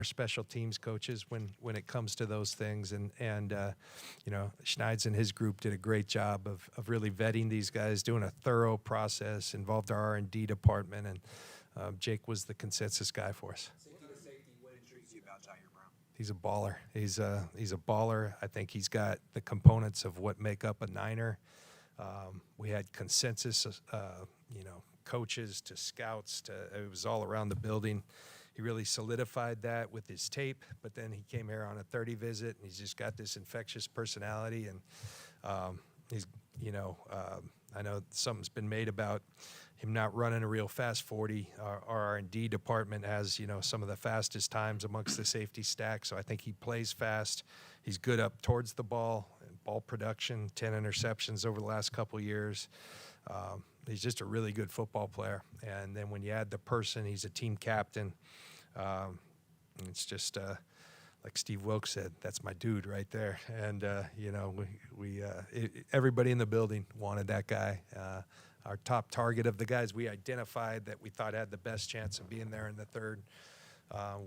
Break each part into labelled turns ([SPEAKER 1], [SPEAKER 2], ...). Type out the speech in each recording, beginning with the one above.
[SPEAKER 1] special teams coaches when it comes to those things. And Schneid's and his group did a great job of really vetting these guys, doing a thorough process, involved our R&D department, and Jake was the consensus guy for us.
[SPEAKER 2] Safety to safety, what intrigues you about Ji'Ayir Brown?
[SPEAKER 1] He's a baller. He's a baller. I think he's got the components of what make up a Niner. We had consensus, coaches to scouts it was all around the building. He really solidified that with his tape, but then he came here on a 30 visit, and he's just got this infectious personality. And I know something's been made about him not running a real fast 40. Our R&D department has, some of the fastest times amongst the safety stack, so I think he plays fast. He's good up towards the ball production, 10 interceptions over the last couple of years. He's just a really good football player. And then when you add the person, he's a team captain. It's just like Steve Wilkes said, that's my dude right there. And everybody in the building wanted that guy. Our top target of the guys we identified that we thought had the best chance of being there in the third,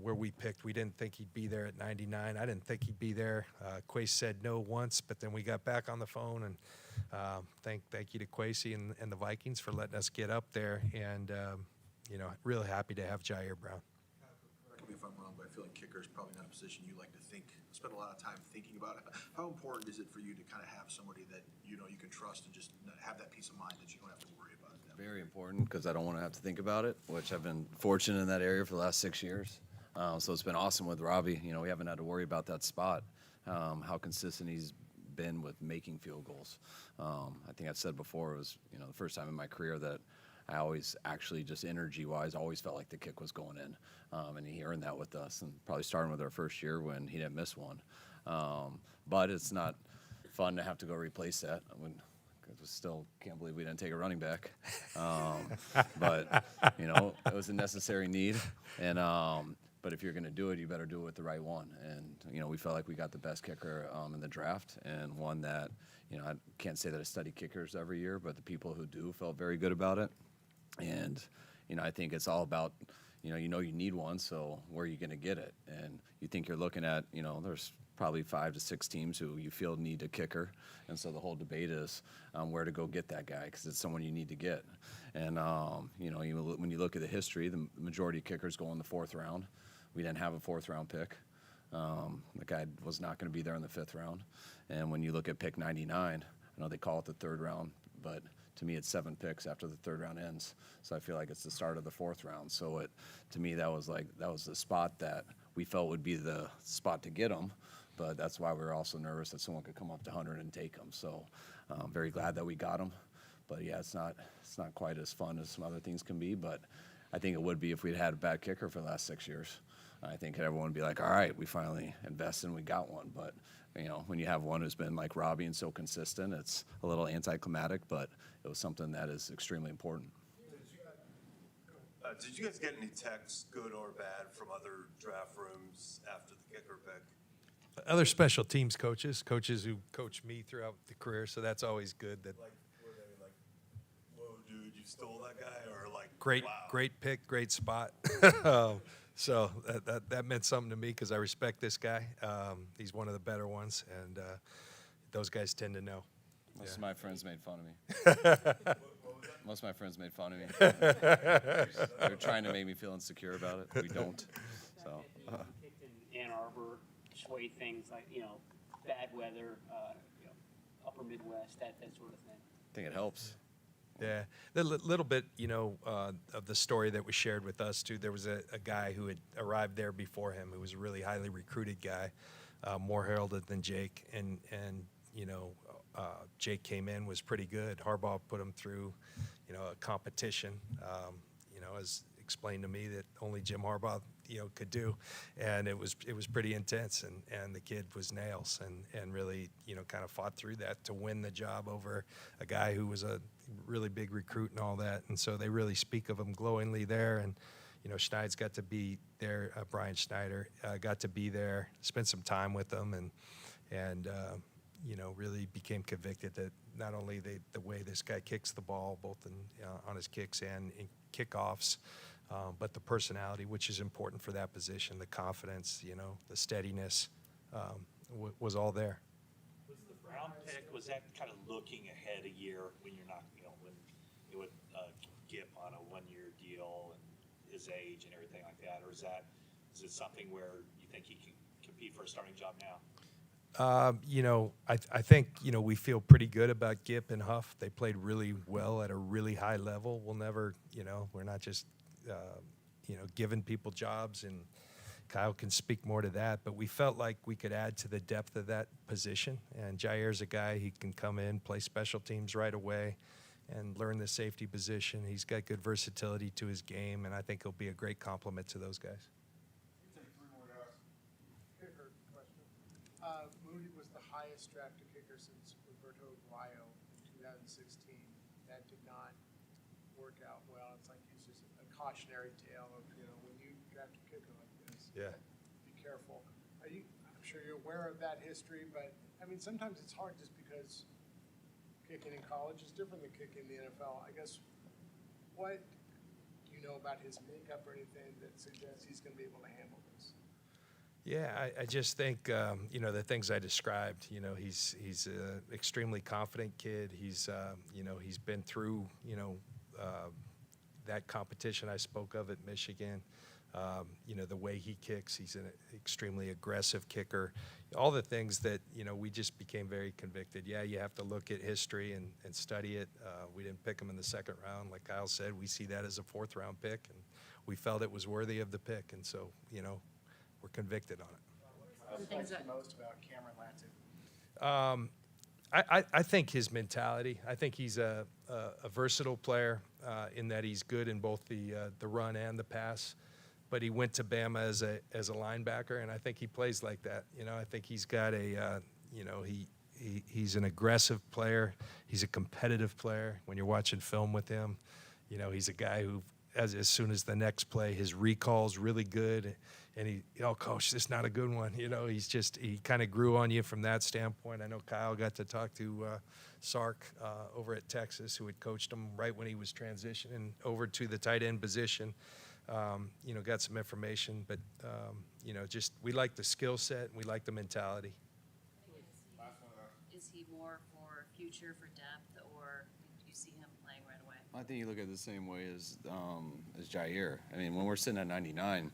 [SPEAKER 1] where we picked, we didn't think he'd be there at 99. I didn't think he'd be there. Quase said no once, but then we got back on the phone, and thank you to Quase and the Vikings for letting us get up there, and really happy to have Ji'Ayir Brown.
[SPEAKER 3] Correct me if I'm wrong, but I feel like kicker is probably not a position you like to spend a lot of time thinking about. How important is it for you to kind of have somebody that you can trust and just have that peace of mind that you don't have to worry about it?
[SPEAKER 4] Very important, because I don't want to have to think about it, which I've been fortunate in that area for the last 6 years. So it's been awesome with Robbie. We haven't had to worry about that spot, how consistent he's been with making field goals. I think I've said before, it was the first time in my career that I always actually, just energy-wise, always felt like the kick was going in. And he earned that with us, and probably starting with our first year when he didn't miss one. But it's not fun to have to go replace that. I still can't believe we didn't take a running back. But, it was a necessary need. And but if you're going to do it, you better do it with the right one. And, we felt like we got the best kicker in the draft, and one that, I can't say that I study kickers every year, but the people who do felt very good about it. And, I think it's all about, you need one, so where are you going to get it? And you think you're looking at, there's probably 5 to 6 teams who you feel need a kicker. And so the whole debate is where to go get that guy, because it's someone you need to get. And, when you look at the history, the majority of kickers go in the 4th round. We didn't have a 4th round pick. The guy was not going to be there in the 5th round. And when you look at pick 99, I know they call it the 3rd round, but to me it's 7 picks after the 3rd round ends. So I feel like it's the start of the 4th round. So to me, that was the spot that we felt would be the spot to get him. But that's why we were also nervous that someone could come up to 100 and take him. So I'm very glad that we got him. But yeah, it's not quite as fun as some other things can be. But I think it would be if we'd had a bad kicker for the last 6 years. I think everyone would be like, all right, we finally invested and we got one. But, when you have one who's been like Robbie and so consistent, it's a little anticlimactic, but it was something that is extremely important.
[SPEAKER 5] Did you guys get any texts, good or bad, from other draft rooms after the kicker pick?
[SPEAKER 1] Other special teams coaches who coached me throughout the career, so that's always good. That
[SPEAKER 5] Were they like, whoa, dude, you stole that guy? Or like,
[SPEAKER 1] great,
[SPEAKER 5] wow.
[SPEAKER 1] great pick, great spot. So that meant something to me, because I respect this guy. He's one of the better ones, and those guys tend to know.
[SPEAKER 4] Most of my friends made fun of me. Most of my friends made fun of me. They're trying to make me feel insecure about it. We don't. So.
[SPEAKER 6] Picked in Ann Arbor, sway things like, bad weather, upper Midwest, that sort of thing.
[SPEAKER 4] I think it helps.
[SPEAKER 1] Yeah, a little bit, of the story that was shared with us too. There was a guy who had arrived there before him, who was a really highly recruited guy, more heralded than Jake, and Jake came in, was pretty good. Harbaugh put him through, a competition, as explained to me that only Jim Harbaugh, could do, and it was pretty intense, and the kid was nails, and really, kind of fought through that to win the job over a guy who was a really big recruit and all that, and so they really speak of him glowingly there. And Schneid's got to be there. Brian Schneider got to be there, spent some time with them, and really became convicted that not only the way this guy kicks the ball, both on his kicks and in kickoffs, but the personality, which is important for that position, the confidence, the steadiness, was all there.
[SPEAKER 7] Was the Brown pick, was that kind of looking ahead a year when you're not, when you would Gip on a one-year deal and his age and everything like that? Or is it something where you think he can compete for a starting job now?
[SPEAKER 1] I think, we feel pretty good about Gip and Huff. They played really well at a really high level. We'll never, we're not just, giving people jobs, and Kyle can speak more to that, but we felt like we could add to the depth of that position. And Ji'Ayir's a guy, he can come in, play special teams right away, and learn the safety position. He's got good versatility to his game, and I think he'll be a great complement to those guys.
[SPEAKER 8] Kicker question. Moody was the highest drafted kicker since Roberto Aguayo in 2016. That did not work out well. It's like he's just a cautionary tale of, when you draft a kicker like this,
[SPEAKER 1] Yeah.
[SPEAKER 8] be careful. I'm sure you're aware of that history, but sometimes it's hard just because kicking in college is different than kicking in the NFL. I guess, what do you know about his makeup or anything that suggests he's going to be able to handle this?
[SPEAKER 1] Yeah, I just think, the things I described, he's an extremely confident kid. He's been through, that competition I spoke of at Michigan. The way he kicks, he's an extremely aggressive kicker. All the things that, we just became very convicted. Yeah, you have to look at history and study it. We didn't pick him in the second round. Like Kyle said, we see that as a fourth-round pick, and we felt it was worthy of the pick. And so, we're convicted on it.
[SPEAKER 8] What excites you most about Cameron Latu?
[SPEAKER 1] I think his mentality. I think he's a versatile player in that he's good in both the run and the pass. But he went to Bama as a linebacker, and I think he plays like that. I think he's got he's an aggressive player. He's a competitive player. When you're watching film with him, he's a guy who, as soon as the next play, his recall's really good. And coach, this is not a good one. He kind of grew on you from that standpoint. I know Kyle got to talk to Sark over at Texas, who had coached him right when he was transitioning over to the tight end position. Got some information, but, we like the skill set and we like the mentality.
[SPEAKER 9] Is he more for future, for depth, or do you see him playing right away?
[SPEAKER 4] I think you look at it the same way as Ji'Ayir. When we're sitting at 99,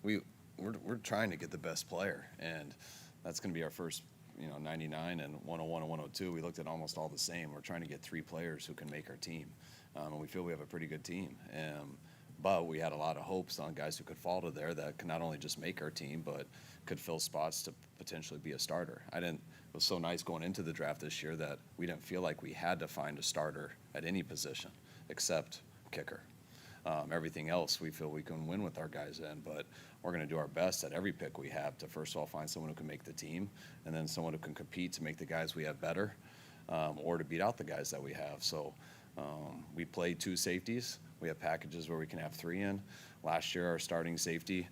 [SPEAKER 4] we're trying to get the best player, and that's going to be our first, 99 and 101 and 102. We looked at almost all the same. We're trying to get 3 players who can make our team, and we feel we have a pretty good team. But we had a lot of hopes on guys who could fall to there that could not only just make our team, but could fill spots to potentially be a starter. It was so nice going into the draft this year that we didn't feel like we had to find a starter at any position except kicker. Everything else we feel we can win with our guys in, but we're going to do our best at every pick we have to, first of all, find someone who can make the team, and then someone who can compete to make the guys we have better, or to beat out the guys that we have. So we played 2 safeties. We have packages where we can have 3 in. Last year, our starting safety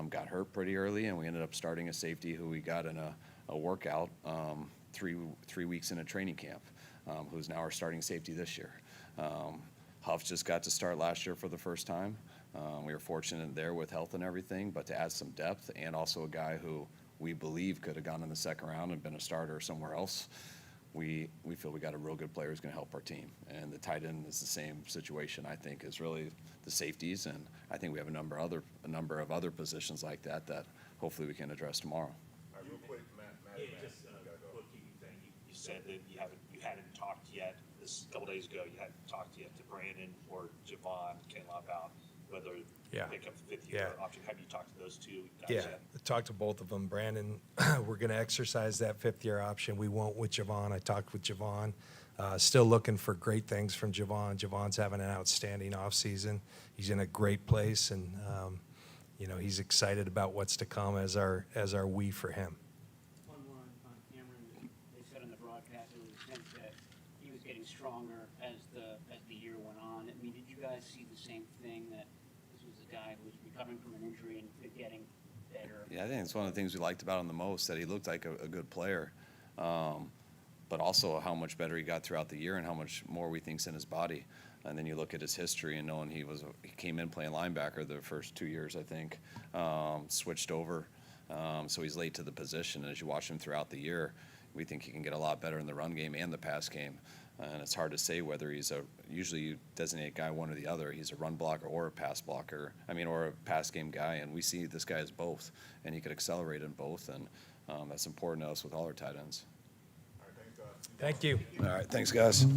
[SPEAKER 4] got hurt pretty early, and we ended up starting a safety who we got in a workout 3 weeks in a training camp, who's now our starting safety this year. Huff just got to start last year for the first time. We were fortunate there with health and everything, but to add some depth, and also a guy who we believe could have gone in the second round and been a starter somewhere else. We feel we got a real good player who's going to help our team. And the tight end is the same situation, I think, is really the safeties. And I think we have a number of other positions like that hopefully we can address tomorrow.
[SPEAKER 3] All right, real quick, Matt.
[SPEAKER 7] Just a bookkeeping thing. You said that you hadn't talked yet. This a couple days ago, you hadn't talked yet to Brandon or Javon Kinlaw about whether pick up the 5th-year option. Have you talked to those 2 guys yet?
[SPEAKER 1] I talked to both of them. Brandon, we're going to exercise that 5th-year option. We won't with Javon. I talked with Javon. Still looking for great things from Javon. Javon's having an outstanding offseason. He's in a great place, and he's excited about what's to come as our we for him.
[SPEAKER 6] One more on Cameron. They said on the broadcast it was a sense that he was getting stronger as the year went on. Did you guys see the same thing, that this was a guy who was recovering from an injury and getting better?
[SPEAKER 4] Yeah, I think it's one of the things we liked about him the most, that he looked like a good player, but also how much better he got throughout the year and how much more we think's in his body. And then you look at his history and knowing he came in playing linebacker the first 2 years, I think, switched over. So he's late to the position. And as you watch him throughout the year, we think he can get a lot better in the run game and the pass game. And it's hard to say whether usually you designate a guy one or the other. He's a run blocker or a pass blocker, or a pass game guy. And we see this guy as both, and he could accelerate in both. And that's important to us with all our tight ends.
[SPEAKER 1] Thank you.
[SPEAKER 4] All right, thanks, guys.